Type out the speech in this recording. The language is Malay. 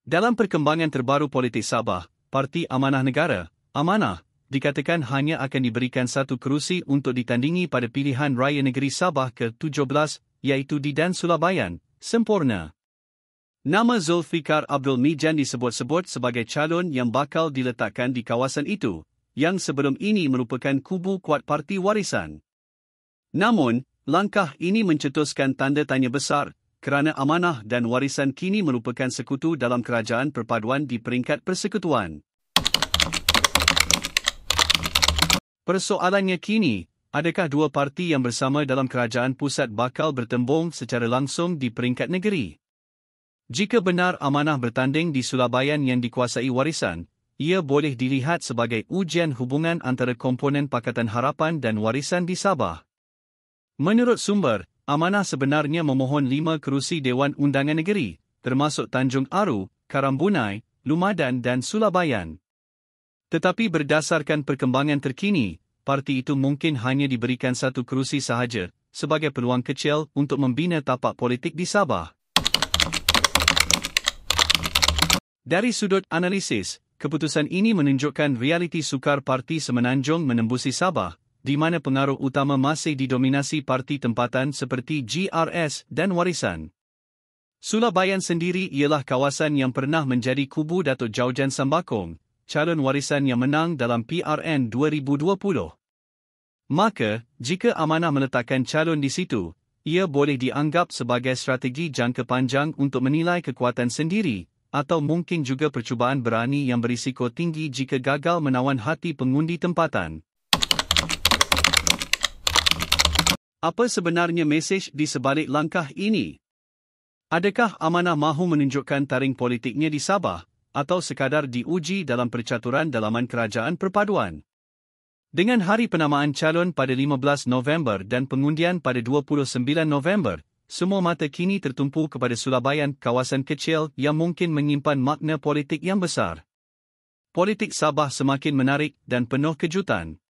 Dalam perkembangan terbaru politik Sabah, Parti Amanah Negara, Amanah, dikatakan hanya akan diberikan satu kerusi untuk ditandingi pada pilihan raya negeri Sabah ke-17, iaitu di Dan Sulabayan, sempurna. Nama Zulfikar Abdul Mijan disebut-sebut sebagai calon yang bakal diletakkan di kawasan itu, yang sebelum ini merupakan kubu kuat Parti Warisan. Namun, langkah ini mencetuskan tanda tanya besar, kerana Amanah dan Warisan kini merupakan sekutu dalam kerajaan perpaduan di peringkat persekutuan. Persoalannya kini, adakah dua parti yang bersama dalam kerajaan pusat bakal bertembung secara langsung di peringkat negeri? Jika benar Amanah bertanding di Sulabayan yang dikuasai Warisan, ia boleh dilihat sebagai ujian hubungan antara komponen Pakatan Harapan dan Warisan di Sabah. Menurut sumber, Amanah sebenarnya memohon 5 kerusi Dewan Undangan Negeri, termasuk Tanjung Aru, Karambunai, Lumadan dan Sulabayan. Tetapi berdasarkan perkembangan terkini, parti itu mungkin hanya diberikan satu kerusi sahaja, sebagai peluang kecil untuk membina tapak politik di Sabah. Dari sudut analisis, keputusan ini menunjukkan realiti sukar parti semenanjung menembusi Sabah, di mana pengaruh utama masih didominasi parti tempatan seperti GRS dan Warisan. Sulabayan sendiri ialah kawasan yang pernah menjadi kubu Datuk Jaujan Sambakong, calon Warisan yang menang dalam PRN 2020. Maka, jika Amanah meletakkan calon di situ, ia boleh dianggap sebagai strategi jangka panjang untuk menilai kekuatan sendiri, atau mungkin juga percubaan berani yang berisiko tinggi jika gagal menawan hati pengundi tempatan. Apa sebenarnya mesej di sebalik langkah ini? Adakah Amanah mahu menunjukkan taring politiknya di Sabah, atau sekadar diuji dalam percaturan dalaman kerajaan perpaduan? Dengan hari penamaan calon pada 15 November dan pengundian pada 29 November, semua mata kini tertumpu kepada Sulabayan, kawasan kecil yang mungkin menyimpan makna politik yang besar. Politik Sabah semakin menarik dan penuh kejutan.